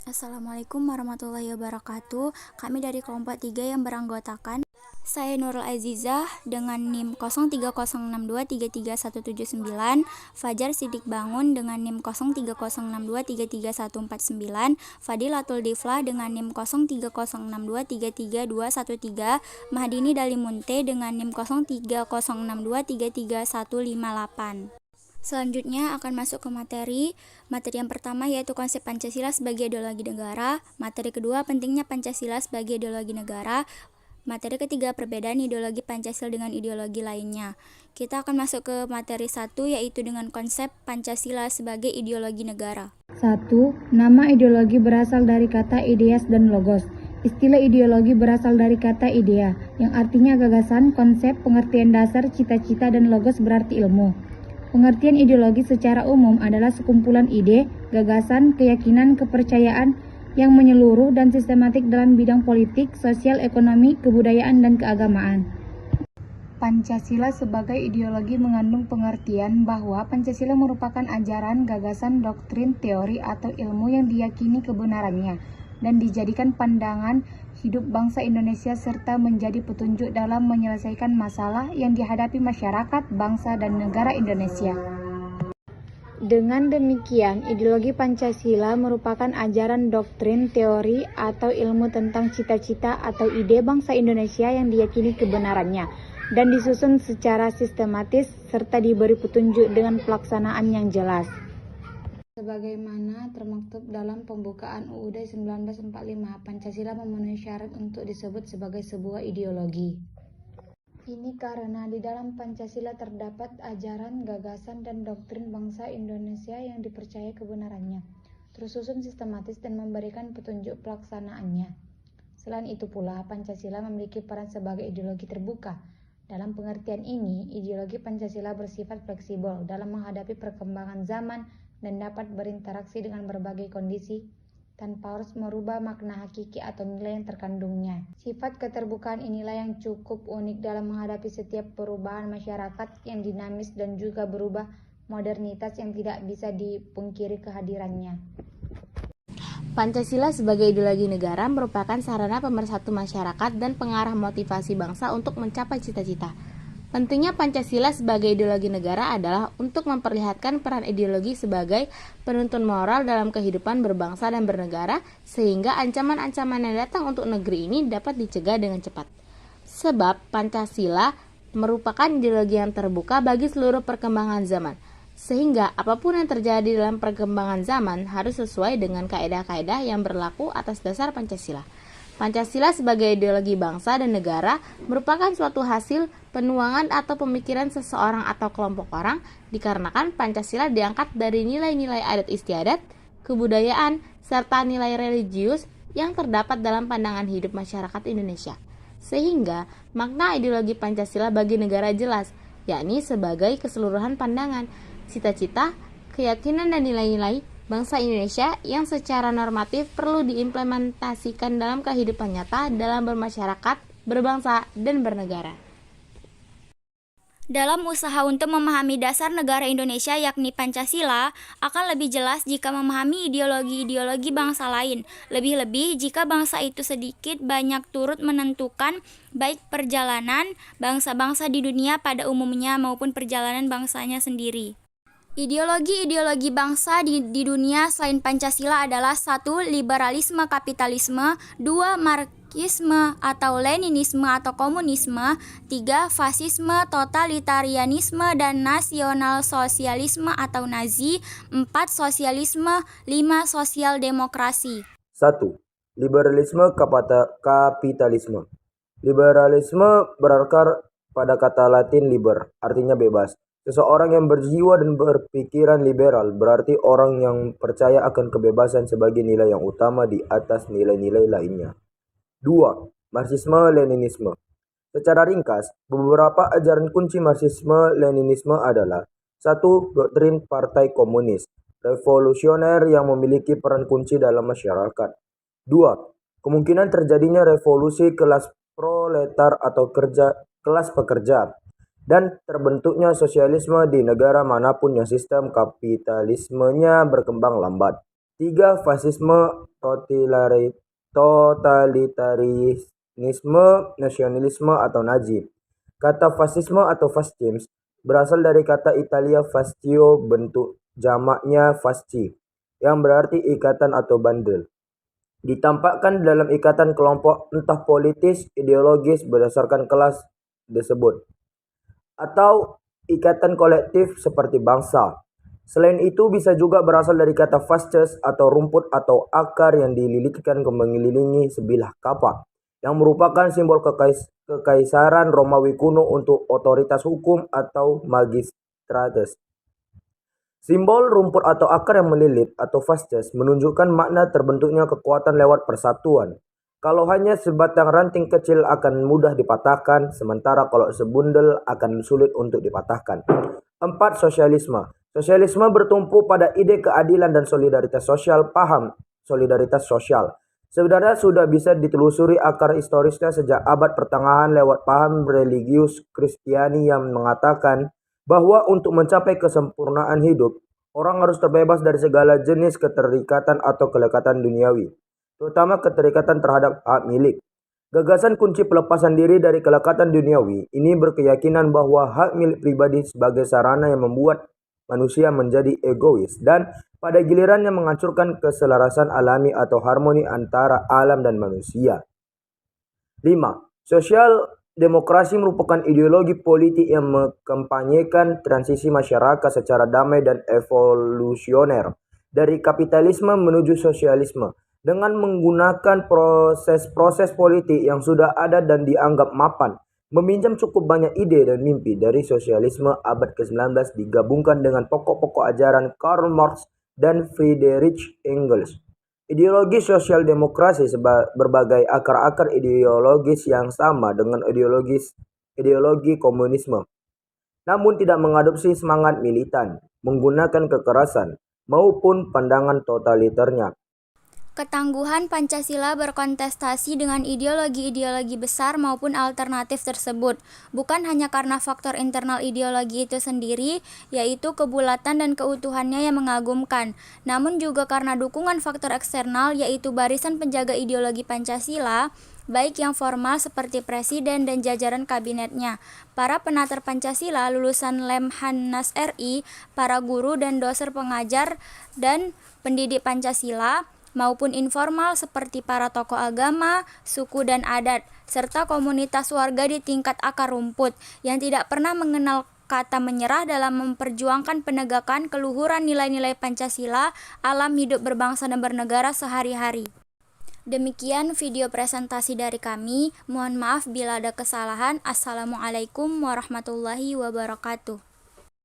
Assalamualaikum warahmatullahi wabarakatuh. Kami dari kelompok 3 yang beranggotakan saya Nurul Azizah dengan NIM 0306233179, Fajar Sidik Bangun dengan NIM 0306233149, Fadilatul Diflah dengan NIM 0306233213, Mahdini Dalimunte dengan NIM 0306233158. Selanjutnya akan masuk ke materi yang pertama yaitu konsep Pancasila sebagai ideologi negara. Materi kedua, pentingnya Pancasila sebagai ideologi negara. Materi ketiga, perbedaan ideologi Pancasila dengan ideologi lainnya. Kita akan masuk ke materi 1 yaitu dengan konsep Pancasila sebagai ideologi negara. 1. Nama ideologi berasal dari kata ideas dan logos. Istilah ideologi berasal dari kata idea, yang artinya gagasan, konsep, pengertian dasar, cita-cita, dan logos berarti ilmu. Pengertian ideologi secara umum adalah sekumpulan ide, gagasan, keyakinan, kepercayaan yang menyeluruh dan sistematik dalam bidang politik, sosial, ekonomi, kebudayaan, dan keagamaan. Pancasila sebagai ideologi mengandung pengertian bahwa Pancasila merupakan ajaran, gagasan, doktrin, teori, atau ilmu yang diyakini kebenarannya dan dijadikan pandangan hidup bangsa Indonesia serta menjadi petunjuk dalam menyelesaikan masalah yang dihadapi masyarakat, bangsa, dan negara Indonesia. Dengan demikian, ideologi Pancasila merupakan ajaran, doktrin, teori, atau ilmu tentang cita-cita atau ide bangsa Indonesia yang diyakini kebenarannya dan disusun secara sistematis serta diberi petunjuk dengan pelaksanaan yang jelas. Sebagaimana termaktub dalam pembukaan UUD 1945, Pancasila memenuhi syarat untuk disebut sebagai sebuah ideologi. Ini karena di dalam Pancasila terdapat ajaran, gagasan, dan doktrin bangsa Indonesia yang dipercaya kebenarannya, tersusun sistematis dan memberikan petunjuk pelaksanaannya. Selain itu pula, Pancasila memiliki peran sebagai ideologi terbuka. Dalam pengertian ini, ideologi Pancasila bersifat fleksibel dalam menghadapi perkembangan zaman dan dapat berinteraksi dengan berbagai kondisi tanpa harus merubah makna hakiki atau nilai yang terkandungnya. Sifat keterbukaan inilah yang cukup unik dalam menghadapi setiap perubahan masyarakat yang dinamis dan juga berubah modernitas yang tidak bisa dipungkiri kehadirannya. Pancasila sebagai ideologi negara merupakan sarana pemersatu masyarakat dan pengarah motivasi bangsa untuk mencapai cita-cita. Pentingnya Pancasila sebagai ideologi negara adalah untuk memperlihatkan peran ideologi sebagai penuntun moral dalam kehidupan berbangsa dan bernegara, sehingga ancaman-ancaman yang datang untuk negeri ini dapat dicegah dengan cepat. Sebab Pancasila merupakan ideologi yang terbuka bagi seluruh perkembangan zaman, sehingga apapun yang terjadi dalam perkembangan zaman harus sesuai dengan kaedah-kaedah yang berlaku atas dasar Pancasila. Pancasila sebagai ideologi bangsa dan negara merupakan suatu hasil penuangan atau pemikiran seseorang atau kelompok orang, dikarenakan Pancasila diangkat dari nilai-nilai adat istiadat, kebudayaan, serta nilai religius yang terdapat dalam pandangan hidup masyarakat Indonesia. Sehingga makna ideologi Pancasila bagi negara jelas, yakni sebagai keseluruhan pandangan, cita-cita, keyakinan, dan nilai-nilai bangsa Indonesia yang secara normatif perlu diimplementasikan dalam kehidupan nyata dalam bermasyarakat, berbangsa, dan bernegara. Dalam usaha untuk memahami dasar negara Indonesia yakni Pancasila, akan lebih jelas jika memahami ideologi-ideologi bangsa lain, lebih-lebih jika bangsa itu sedikit banyak turut menentukan baik perjalanan bangsa-bangsa di dunia pada umumnya maupun perjalanan bangsanya sendiri. Ideologi-ideologi bangsa di dunia selain Pancasila adalah 1. Liberalisme kapitalisme, 2. Marxisme atau Leninisme atau komunisme, 3. Fasisme, totalitarianisme, dan nasional sosialisme atau Nazi, 4. Sosialisme, 5. Sosial demokrasi. 1. Liberalisme kapitalisme. Liberalisme berakar pada kata Latin liber, artinya bebas. Seseorang yang berjiwa dan berpikiran liberal berarti orang yang percaya akan kebebasan sebagai nilai yang utama di atas nilai-nilai lainnya. 2. Marxisme-Leninisme. Secara ringkas, beberapa ajaran kunci Marxisme-Leninisme adalah 1. Doktrin Partai Komunis revolusioner yang memiliki peran kunci dalam masyarakat. 2. Kemungkinan terjadinya revolusi kelas proletar atau kelas pekerja dan terbentuknya sosialisme di negara manapun yang sistem kapitalismenya berkembang lambat. 3. Fasisme, totalitarisme, nasionalisme atau Nazi. Kata fasisme atau fascism berasal dari kata Italia fascio, bentuk jamaknya fasci, yang berarti ikatan atau bandel. Ditampakkan dalam ikatan kelompok entah politis, ideologis berdasarkan kelas disebut, atau ikatan kolektif seperti bangsa. Selain itu bisa juga berasal dari kata fasces atau rumput atau akar yang dililitkan mengelilingi sebilah kapak, yang merupakan simbol kekaisaran Romawi kuno untuk otoritas hukum atau magistratus. Simbol rumput atau akar yang melilit atau fasces menunjukkan makna terbentuknya kekuatan lewat persatuan. Kalau hanya sebatang ranting kecil akan mudah dipatahkan, sementara kalau sebundel akan sulit untuk dipatahkan. 4. Sosialisme. Sosialisme bertumpu pada ide keadilan dan solidaritas sosial. Paham solidaritas sosial sebenarnya sudah bisa ditelusuri akar historisnya sejak abad pertengahan lewat paham religius Kristiani yang mengatakan bahwa untuk mencapai kesempurnaan hidup, orang harus terbebas dari segala jenis keterikatan atau kelekatan duniawi, terutama keterikatan terhadap hak milik. Gagasan kunci pelepasan diri dari kelekatan duniawi ini berkeyakinan bahwa hak milik pribadi sebagai sarana yang membuat manusia menjadi egois dan pada gilirannya menghancurkan keselarasan alami atau harmoni antara alam dan manusia. 5. Sosial demokrasi merupakan ideologi politik yang mengkampanyekan transisi masyarakat secara damai dan evolusioner dari kapitalisme menuju sosialisme dengan menggunakan proses-proses politik yang sudah ada dan dianggap mapan, meminjam cukup banyak ide dan mimpi dari sosialisme abad ke-19 digabungkan dengan pokok-pokok ajaran Karl Marx dan Friedrich Engels. Ideologi sosial demokrasi berbagai akar-akar ideologis yang sama dengan ideologi komunisme, namun tidak mengadopsi semangat militan, menggunakan kekerasan, maupun pandangan totaliternya. Ketangguhan Pancasila berkontestasi dengan ideologi-ideologi besar maupun alternatif tersebut, bukan hanya karena faktor internal ideologi itu sendiri, yaitu kebulatan dan keutuhannya yang mengagumkan, namun juga karena dukungan faktor eksternal, yaitu barisan penjaga ideologi Pancasila, baik yang formal seperti presiden dan jajaran kabinetnya, para penatar Pancasila lulusan Lemhanas RI, para guru dan dosen pengajar dan pendidik Pancasila, maupun informal seperti para tokoh agama, suku dan adat, serta komunitas warga di tingkat akar rumput yang tidak pernah mengenal kata menyerah dalam memperjuangkan penegakan keluhuran nilai-nilai Pancasila, alam hidup berbangsa dan bernegara sehari-hari. Demikian video presentasi dari kami. Mohon maaf bila ada kesalahan. Assalamualaikum warahmatullahi wabarakatuh.